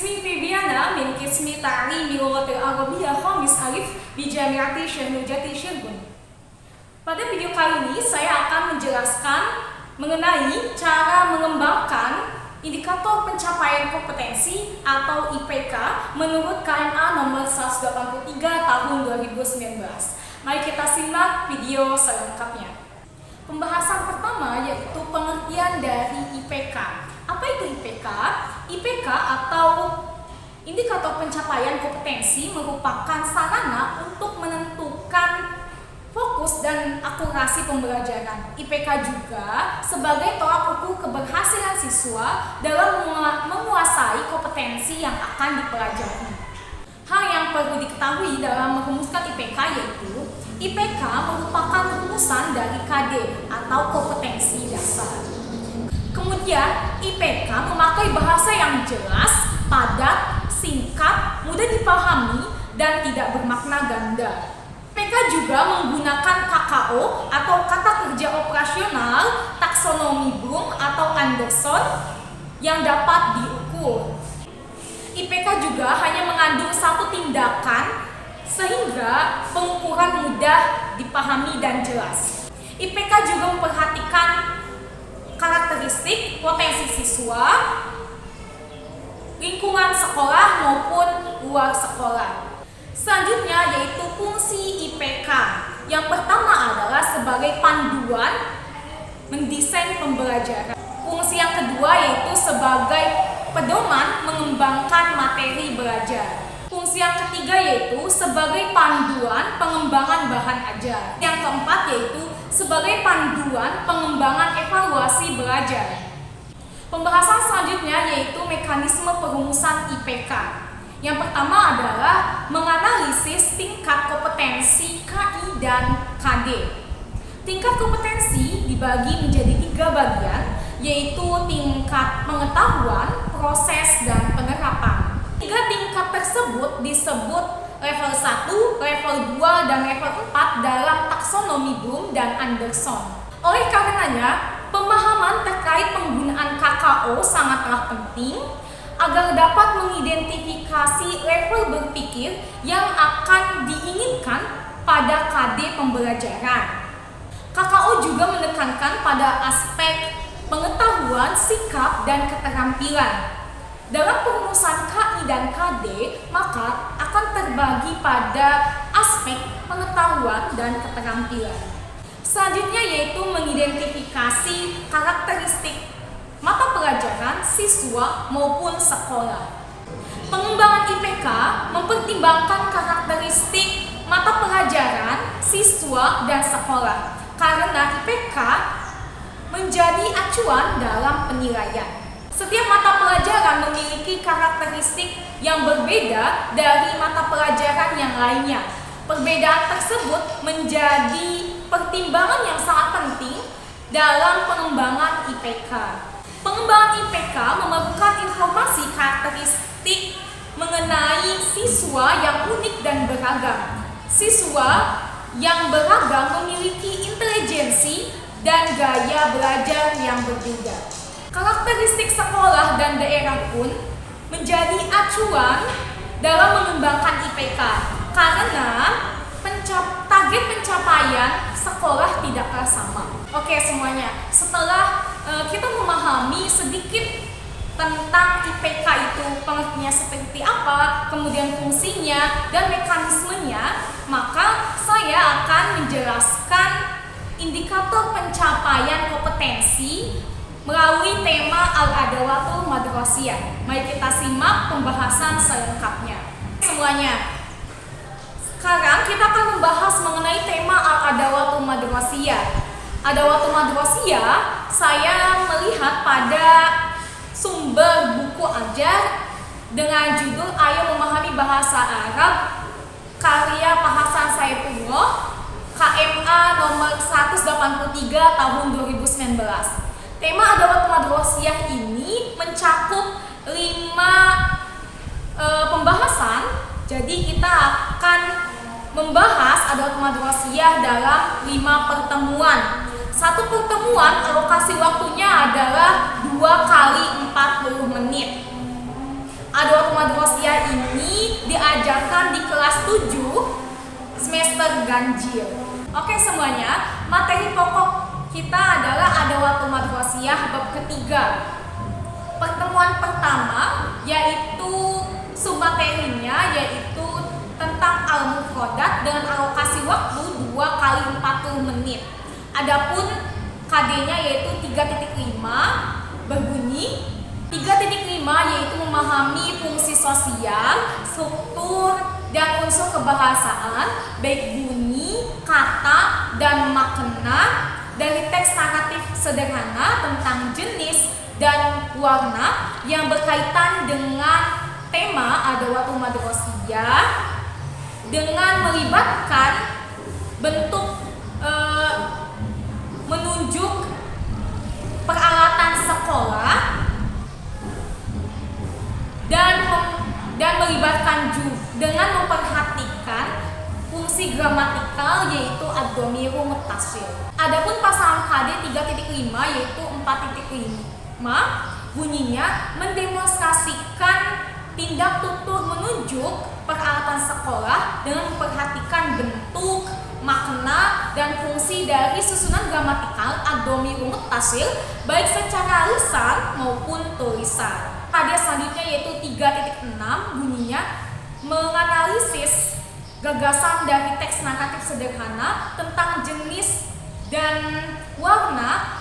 اسمي فيبيانا من قسم تعليم اللغة العربية خامس ألف بجامعة Syekh Cirebon. Pada video kali ini saya akan menjelaskan mengenai cara mengembangkan indikator pencapaian kompetensi atau IPK menurut KMA nomor 183 tahun 2019. Mari kita simak video selengkapnya. Pembahasan pertama yaitu pengertian dari IPK. Apa itu IPK? IPK atau indikator pencapaian kompetensi merupakan sarana untuk menentukan fokus dan akurasi pembelajaran. IPK juga sebagai tolak ukur keberhasilan siswa dalam menguasai kompetensi yang akan dipelajari. Hal yang perlu diketahui dalam merumuskan IPK yaitu IPK merupakan rumusan dari KD atau kompetensi dasar. Kemudian IPK memakai bahasa yang jelas, padat, singkat, mudah dipahami, dan tidak bermakna ganda. IPK juga menggunakan KKO atau kata kerja operasional, taksonomi Bloom atau Anderson yang dapat diukur. IPK juga hanya mengandung satu tindakan sehingga pengukuran mudah dipahami dan jelas. IPK juga memperhatikan karakteristik potensi siswa, lingkungan sekolah maupun luar sekolah. Selanjutnya yaitu fungsi IPK. Yang pertama adalah sebagai panduan mendesain pembelajaran. Fungsi yang kedua yaitu sebagai pedoman mengembangkan materi belajar. Fungsi yang ketiga yaitu sebagai panduan pengembangan bahan ajar. Yang keempat yaitu sebagai panduan pengembangan evaluasi belajar. Pembahasan selanjutnya yaitu mekanisme perumusan IPK. Yang pertama adalah menganalisis tingkat kompetensi KI dan KD. Tingkat kompetensi dibagi menjadi 3 bagian, yaitu tingkat pengetahuan, proses, dan penerapan. 3 tingkat tersebut disebut level 1, level 2, dan level 4 dalam taksonomi Bloom dan Anderson. Oleh karenanya, pemahaman terkait penggunaan KKO sangatlah penting agar dapat mengidentifikasi level berpikir yang akan diinginkan pada KD pembelajaran. KKO juga menekankan pada aspek pengetahuan, sikap, dan keterampilan. Dalam perumusan KI dan KD, maka akan terbagi pada aspek pengetahuan dan keterampilan. Selanjutnya yaitu mengidentifikasi karakteristik mata pelajaran siswa maupun sekolah. Pengembangan IPK mempertimbangkan karakteristik mata pelajaran siswa dan sekolah karena IPK menjadi acuan dalam penilaian. Setiap mata pelajaran memiliki karakteristik yang berbeda dari mata pelajaran yang lainnya. Perbedaan tersebut menjadi pertimbangan yang sangat penting dalam pengembangan IPK. Pengembangan IPK memerlukan informasi karakteristik mengenai siswa yang unik dan beragam. Siswa yang beragam memiliki intelijensi dan gaya belajar yang berbeda. Karakteristik sekolah dan daerah pun menjadi acuan dalam mengembangkan IPK karena target pencapaian sekolah tidaklah sama. Oke semuanya, setelah kita memahami sedikit tentang IPK itu pengertiannya seperti apa, kemudian fungsinya dan mekanismenya, maka saya akan menjelaskan indikator pencapaian kompetensi melalui tema Al-Adawatul Madrasiyah. Mari kita simak pembahasan selengkapnya. Semuanya, sekarang kita akan membahas mengenai tema Al-Adawatul Madrasiyah. Adawatul Madrasiyah saya melihat pada sumber buku ajar dengan judul Ayo Memahami Bahasa Arab karya Pak Hasan Saifullah, KMA nomor 183 tahun 2019. Tema Adawatul Madrasiyah ini mencakup 5 pembahasan. Jadi kita akan membahas Adawatul Madrasiyah dalam 5 pertemuan. Satu pertemuan alokasi waktunya adalah 2 kali 40 menit. Adawatu Madrosiyah ini diajarkan di kelas 7 semester ganjil. Oke semuanya, materi pokok kita adalah Adawatu Madrosiyah bab ketiga. Pertemuan pertama yaitu submaterinya yaitu tentang al-mufrodat dengan alokasi waktu 2 kali 40 menit. Adapun KD-nya yaitu 3.5 berbunyi 3.5 yaitu memahami fungsi sosial, struktur, dan unsur kebahasaan, baik bunyi, kata, dan makna dari teks naratif sederhana tentang jenis dan warna yang berkaitan dengan tema Adawatu Madrosiyah dengan melibatkan bentuk menunjuk peralatan sekolah dan melibatkan dengan memperhatikan fungsi gramatikal yaitu ad-dhamiru muttasil. Adapun pasangan KD 3.5 yaitu 4.5 bunyinya mendemonstrasikan tindak tutur menunjuk peralatan sekolah dengan memperhatikan bentuk, makna, dan fungsi dari susunan gramatikal ad-dhamiru muttasil baik secara lisan maupun tulisan. KD selanjutnya yaitu 3.6 bunyinya menganalisis gagasan dari teks naratif sederhana tentang jenis dan warna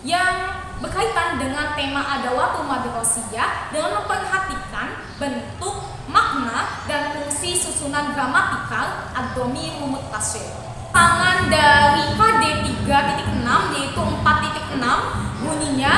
yang berkaitan dengan tema Adawatu Madrosiyah dengan memperhatikan bentuk, makna, dan fungsi susunan gramatikal ad-dhamiru muttasil. Tangan dari KD 3.6 yaitu 4.6 bunyinya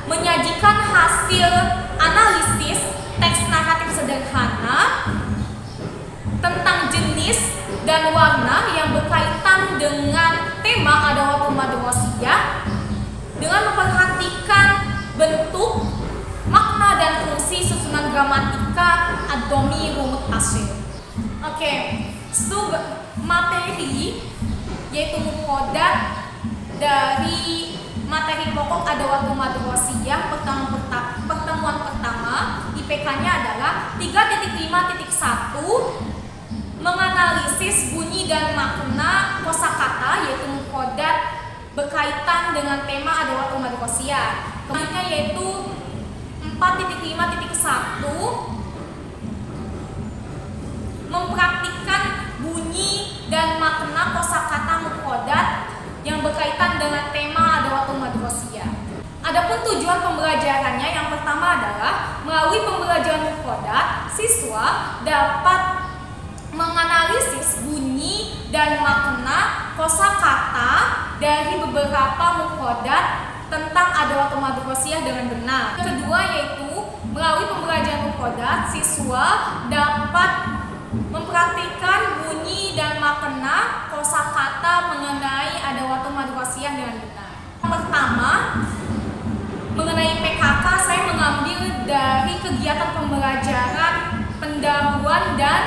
menyajikan hasil analisis teks naratif sederhana tentang jenis dan warna yang berkaitan dengan tema Adawatu Madrosiyah dengan memperhatikan bentuk, makna, dan fungsi susunan gramatika ad-dhamiru muttasil. Oke, sub materi yaitu mufrodat dari materi pokok Adawatu Madrosiyah pertemuan pertama IPK-nya adalah 3.5.1 menganalisis bunyi dan makna kosakata yaitu mufrodat berkaitan dengan tema Adawatu Madrosiyah. Kemudian yaitu 4.5.1 mempraktikkan bunyi dan makna kosakata mufrodat yang berkaitan dengan tema Adawatu Madrosiyah. Adapun tujuan pembelajarannya yang pertama adalah melalui pembelajaran mufrodat, siswa dapat menganalisis bunyi dan makna kosakata dari beberapa mufrodat tentang Adawatu Madrosiyah dengan benar. Kedua yaitu melalui pembelajaran mufrodat, siswa dapat mempraktikkan bunyi dan makna kosakata mengenai Adawatu Madrosiyah dengan benar. Pertama, mengenai PKK saya mengambil dari kegiatan pembelajaran pendahuluan dan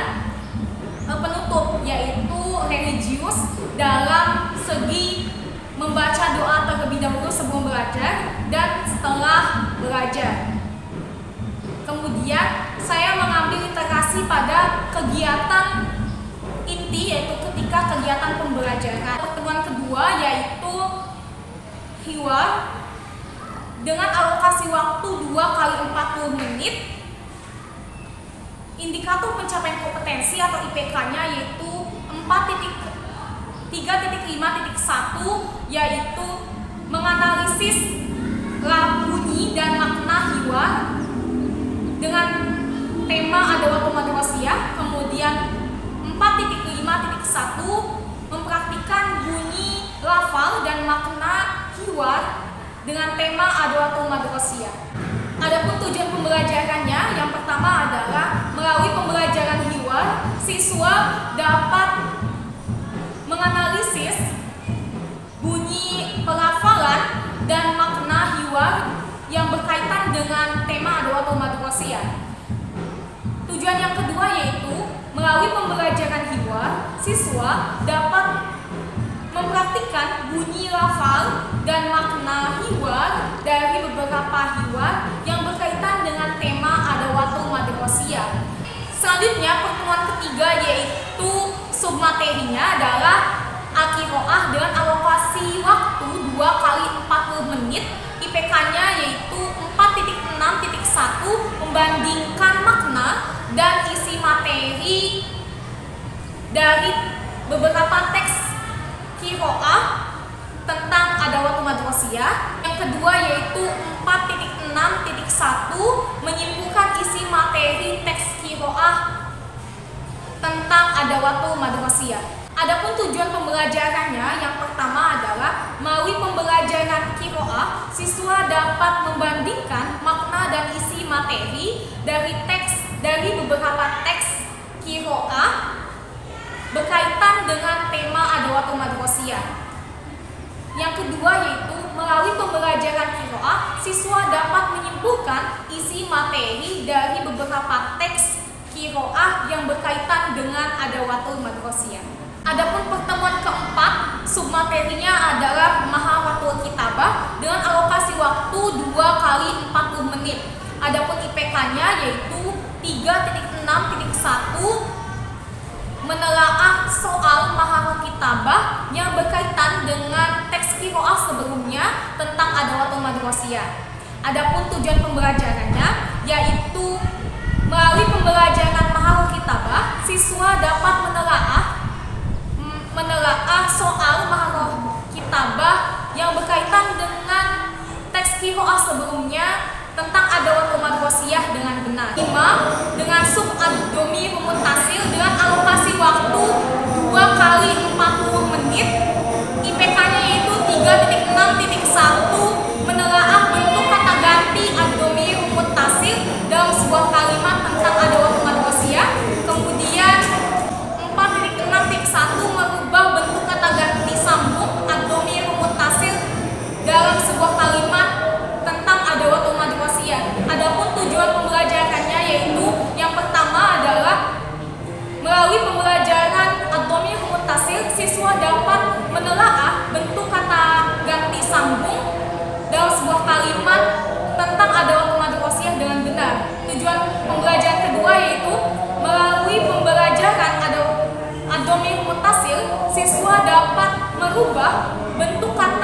penutup yaitu religius dalam segi membaca doa terlebih dahulu sebelum belajar dan setelah belajar. Kemudian saya mengambil literasi pada kegiatan inti yaitu ketika kegiatan pembelajaran. Pertemuan kedua yaitu hiwar dengan alokasi waktu 2 kali 40 menit. Indikator pencapaian kompetensi atau IPK-nya yaitu 3.5.1 yaitu menganalisis bunyi dan makna hiwar dengan tema Adawatu Madrosiyah. Kemudian 4.5.1 mempraktikkan bunyi lafal dan makna hiwar dengan tema Adawatu Madrosiyah. Adapun tujuan pembelajarannya yang pertama adalah melalui pembelajaran hiwar, siswa dapat menganalisis bunyi pelafalan dan makna hiwar yang berkaitan dengan tema Adawatu Madrosiyah. Tujuan yang kedua yaitu melalui pembelajaran hiwar, siswa dapat mempraktikkan bunyi lafal dan makna hiwar dari beberapa hiwar yang berkaitan dengan tema Adawatu Madrosiyah. madrosia. Selanjutnya pertemuan ketiga yaitu submaterinya adalah Al-Qiraah dengan alokasi waktu 2 kali 40 menit. IPK-nya yaitu 4.6.1 membandingkan makna dan isi materi dari beberapa teks qiraah tentang adawatu madrosia. Yang kedua yaitu 4.6.1 menyimpulkan isi materi teks qiraah tentang adawatu madrosia. Adapun tujuan pembelajarannya, yang pertama adalah melalui pembelajaran qiraah, siswa dapat membandingkan makna dan isi materi dari beberapa teks qiraah berkaitan dengan tema adawatu madrosia. Yang kedua yaitu melalui pembelajaran qiraah, siswa dapat menyimpulkan isi materi dari beberapa teks qiraah yang berkaitan dengan adawatu madrosia. Adapun pertemuan keempat, submaterinya adalah Maharatul Kitabah dengan alokasi waktu 2 kali 40 menit. Adapun IPK-nya yaitu 3.6.1 menelaah soal Maharatul Kitabah yang berkaitan dengan teks qiraah sebelumnya tentang adawatu madrosia. Adapun tujuan pembelajarannya yaitu melalui pembelajaran Maharatul Kitabah, siswa dapat menelaah soal Maharatul Kitabah yang berkaitan dengan teks qiraah sebelumnya tentang adawatu madrosia dengan benar. 5. Dengan sub ad-dhamir muttasil dengan alokasi waktu 2 kali 40 menit. IPK-nya yaitu 3.6.1 menelaah bentuk kata ganti ad-dhamir muttasil dalam sebuah kalimat tentang adawatu madrosia. Kemudian 4.6.1 merubah bentuk kata ganti sambung ad-dhamir muttasil dalam sebuah kalimat tentang adawatu madrosia. Adapun tujuan pembelajarannya yaitu yang pertama adalah melalui pembelajaran ad-dhamir muttasil, siswa dapat menelaah bentuk kata ganti sambung dalam sebuah kalimat tentang adawatu madrosia dengan benar. Tujuan pembelajaran kedua yaitu melalui pembelajaran ad-dhamir muttasil, siswa dapat merubah bentuk kata